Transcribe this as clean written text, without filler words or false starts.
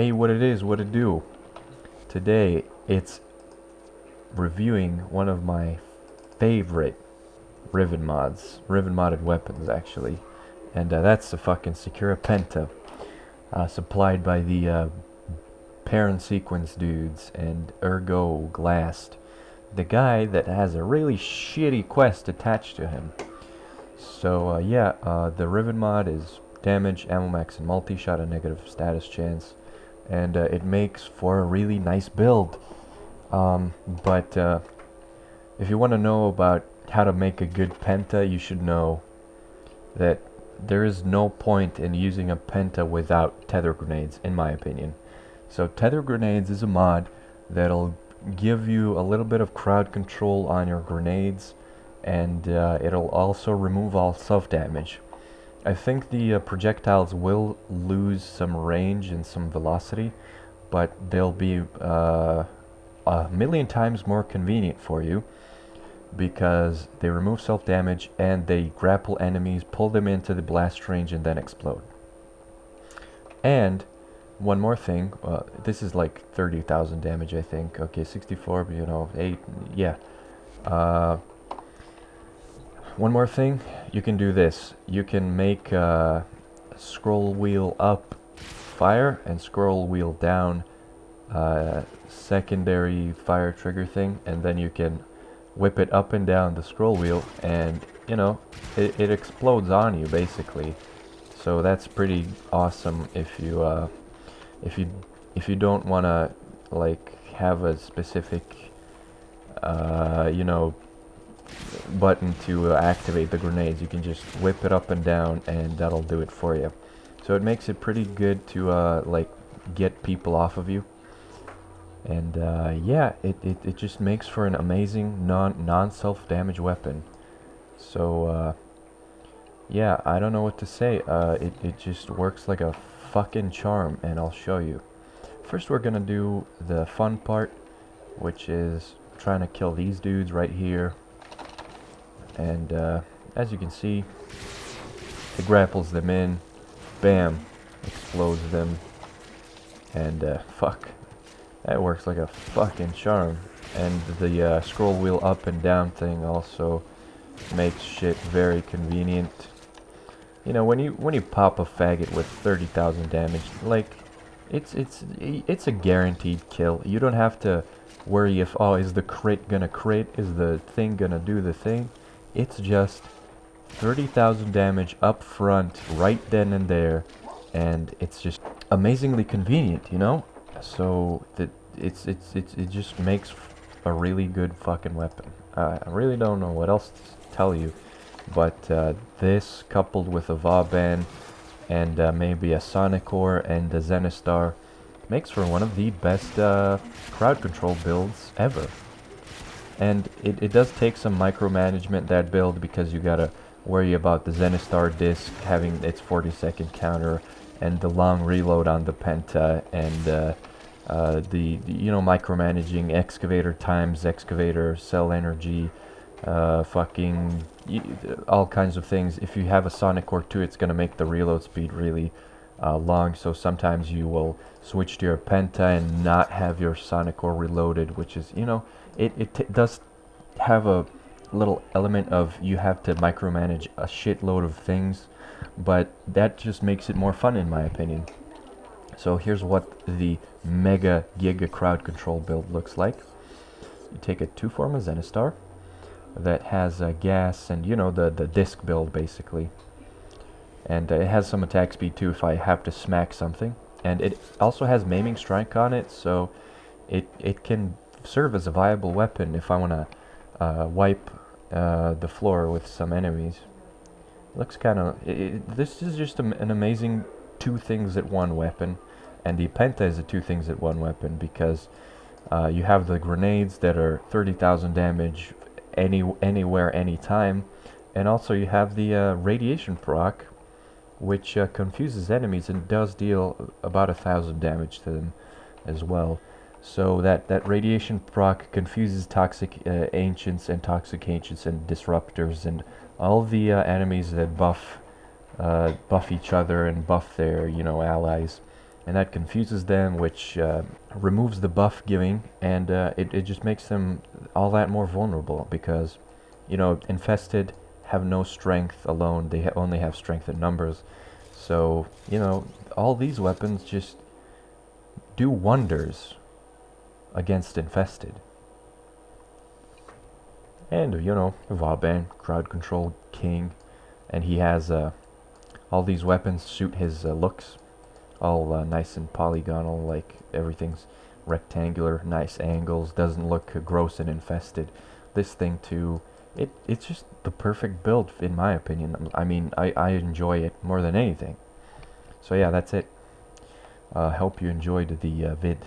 Hey, what it is, what it do? Today, it's reviewing one of my favorite Riven mods. Riven modded weapons, actually. And that's the fucking Secura Penta. Supplied by the Parent Sequence dudes and Ergo Glast. The guy that has a really shitty quest attached to him. So, the Riven mod is damage, ammo max, and multi-shot, a negative status chance. And it makes for a really nice build. But if you want to know about how to make a good penta, you should know that there is no point in using a penta without tether grenades, in my opinion. So tether grenades is a mod that'll give you a little bit of crowd control on your grenades, and it'll also remove all self-damage. I think the projectiles will lose some range and some velocity, but they'll be a million times more convenient for you because they remove self-damage and they grapple enemies, pull them into the blast range, and then explode. And one more thing, this is like 30,000 damage, I think. Okay, 64, you know, 8, yeah. One more thing, you can do this. You can make scroll wheel up fire and scroll wheel down secondary fire trigger thing, and then you can whip it up and down the scroll wheel, and you know, it explodes on you basically. So that's pretty awesome if you don't want to like have a specific you know, button to activate the grenades. You can just whip it up and down and that'll do it for you. So it makes it pretty good to like get people off of you. And yeah, it just makes for an amazing non-self-damage weapon. So yeah, I don't know what to say. It just works like a fucking charm, and I'll show you. First we're gonna do the fun part, which is trying to kill these dudes right here. And as you can see, it grapples them in, bam, explodes them, and fuck, that works like a fucking charm. And the scroll wheel up and down thing also makes shit very convenient. You know, when you pop a faggot with 30,000 damage, like it's a guaranteed kill. You don't have to worry if, oh, is the crit gonna crit, is the thing gonna do the thing. It's just 30,000 damage up front, right then and there, and it's just amazingly convenient, you know. So that it just makes a really good fucking weapon. I really don't know what else to tell you, but this coupled with a Vauban and maybe a Sonic Ore and a Zenistar makes for one of the best crowd control builds ever. And it does take some micromanagement, that build, because you gotta worry about the Zenistar disc having its 40-second counter and the long reload on the Penta, and the you know, micromanaging excavator times, excavator cell energy, fucking all kinds of things. If you have a Sonic Core 2, it's gonna make the reload speed really long, so sometimes you will switch to your Penta and not have your Sonic Core reloaded, which is, you know, it does have a little element of you have to micromanage a shitload of things, but that just makes it more fun, in my opinion. So here's what the mega giga crowd control build looks like. You take a 2 Forma Zenistar that has gas and, you know, the disc build basically, and it has some attack speed too if I have to smack something, and it also has maiming strike on it, so it can serve as a viable weapon if I want to wipe the floor with some enemies. Looks kind of, this is just an amazing 2 things at 1 weapon, and the Penta is a 2 things at 1 weapon because you have the grenades that are 30,000 damage anywhere, anytime, and also you have the radiation proc, which confuses enemies and does deal about 1,000 damage to them as well. So that radiation proc confuses toxic ancients and disruptors and all the enemies that buff each other and buff their, you know, allies. and that confuses them, which removes the buff giving, and it just makes them all that more vulnerable, because, you know, infested have no strength alone, they only have strength in numbers. So, you know, all these weapons just do wonders against infested. And, you know, Vauban, crowd control king, and he has all these weapons suit his looks, all nice and polygonal, like everything's rectangular, nice angles, doesn't look gross and infested. This thing too, it's just the perfect build in my opinion. I mean, I enjoy it more than anything. So yeah, that's it. Hope you enjoyed the vid.